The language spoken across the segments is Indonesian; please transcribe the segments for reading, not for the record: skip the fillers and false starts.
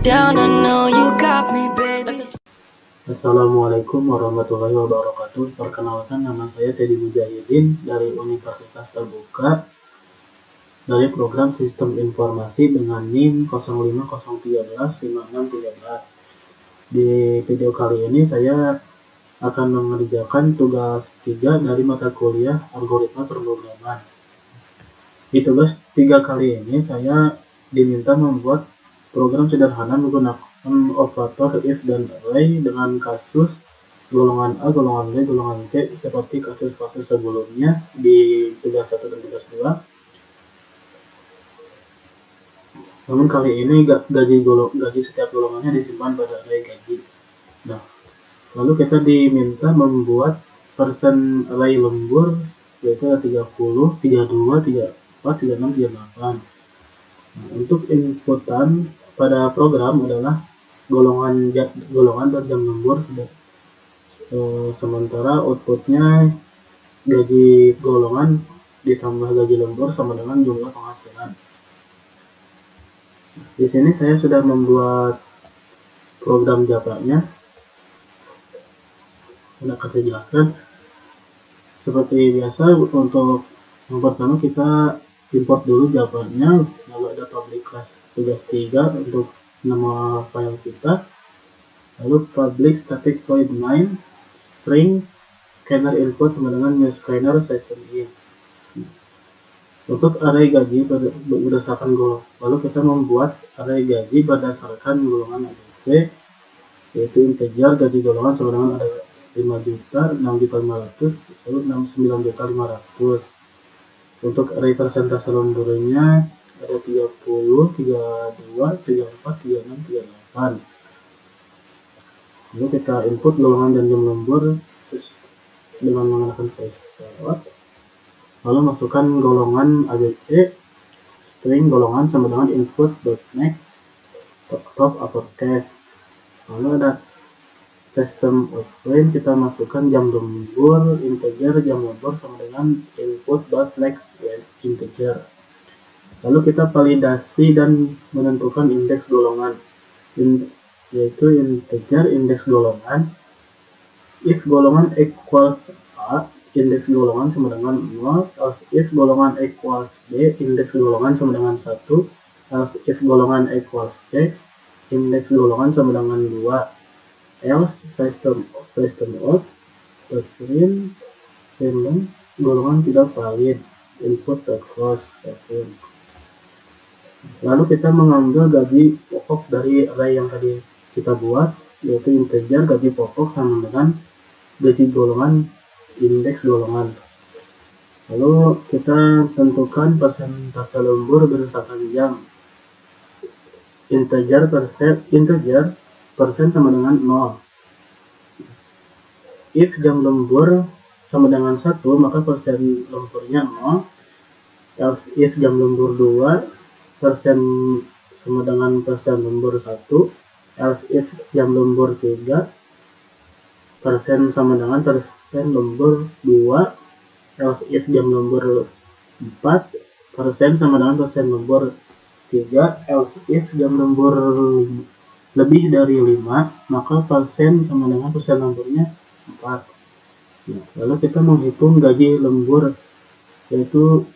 down, I know you got me, baby. Assalamualaikum warahmatullahi wabarakatuh. Perkenalkan, nama saya Teddy Mujahidin dari Universitas Terbuka dari program Sistem Informasi dengan NIM 0501356313. Di video kali ini saya akan mengerjakan tugas 3 dari mata kuliah Algoritma Pemrograman. Di tugas 3 kali ini saya diminta membuat program sederhana menggunakan operator if dan array dengan kasus golongan A, golongan B, golongan C seperti kasus-kasus sebelumnya di tugas 1 dan tugas 2. Namun kali ini gaji setiap golongannya disimpan pada array gaji. Nah, lalu kita diminta membuat persen array lembur, yaitu 30, 32, 34, 36, 38. Nah, untuk inputan pada program adalah golongan dan jam lembur, sementara outputnya gaji golongan ditambah gaji lembur sama dengan jumlah penghasilan. Di sini saya sudah membuat program Java-nya. Saya akan jelaskan. Seperti biasa, untuk yang pertama kita import dulu Java-nya, lalu ada public class tugas 3 untuk nama file kita, lalu public static void main string scanner input sama dengan new scanner system in. Untuk array gaji berdasarkan golongan, lalu kita membuat array gaji berdasarkan golongan ABC, yaitu integer gaji golongan sama dengan ada 5 juta, 6 juta 500, lalu 69 juta 500. Untuk array persentase lemburnya ada 30, 32, 34, 36, 38. Lalu kita input golongan dan jam lembur dengan menggunakan syscall. Lalu masukkan golongan ABC, string golongan sama dengan input.next top uppercase. Lalu ada system of frame, kita masukkan jam lembur, integer jam lembur sama dengan input.next integer. Lalu kita validasi dan menentukan indeks golongan, yaitu integer indeks golongan. If golongan equals A, indeks golongan sama dengan 0, else if golongan equals B, indeks golongan sama dengan 1, else if golongan equals C, indeks golongan sama dengan 2, else system out print golongan tidak valid, input.close. Lalu kita mengambil gaji pokok dari array yang tadi kita buat, yaitu integer gaji pokok sama dengan gaji golongan indeks golongan. Lalu kita tentukan persentase lembur berdasarkan jam. Integer persen sama dengan 0. If jam lembur sama dengan 1, maka persen lemburnya 0. Else if jam lembur 2, persen sama dengan persen lembur 1. Else if jam lembur 3, persen sama dengan persen lembur 2. Else if jam lembur 4, persen sama dengan persen lembur 3. Else if jam lembur lebih dari 5, maka persen sama dengan persen lemburnya 4. Nah, lalu kita menghitung gaji lembur, yaitu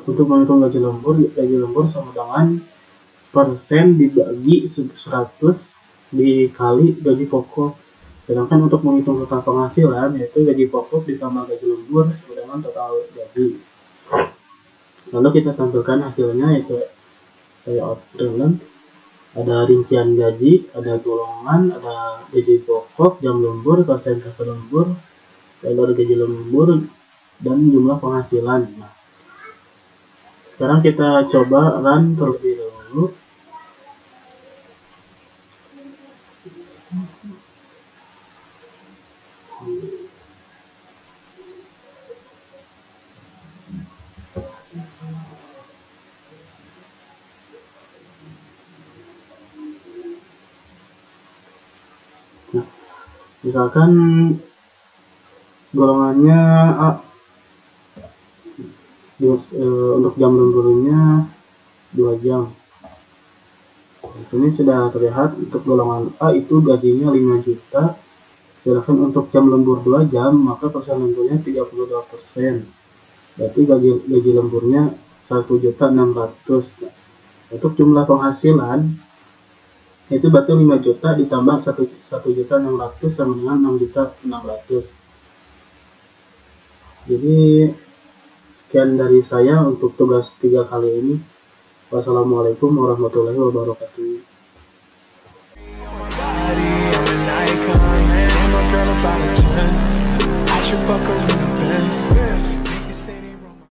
untuk menghitung gaji lembur sama dengan persen dibagi 100 dikali gaji pokok. Sedangkan untuk menghitung total penghasilan, yaitu gaji pokok ditambah gaji lembur sama dengan total gaji. Lalu kita tampilkan hasilnya, yaitu saya output. Ada rincian gaji, ada golongan, ada gaji pokok, jam lembur, persentase lembur, lalu ada gaji lembur, dan jumlah penghasilan. Nah, sekarang kita coba run terlebih dahulu. Nah, misalkan golongannya A, untuk jam lemburnya 2 jam. Di sini sudah terlihat untuk golongan A itu gajinya 5 juta. Sedangkan untuk jam lembur 2 jam, maka persen lemburnya 32%. Berarti gaji lemburnya 1.600.000. Untuk jumlah penghasilan itu berarti 5 juta ditambah 1.600.000 sama dengan 6.600.000. Jadi sekian dari saya untuk tugas 3 kali ini. Wassalamualaikum warahmatullahi wabarakatuh. I should fuck her in the Benz.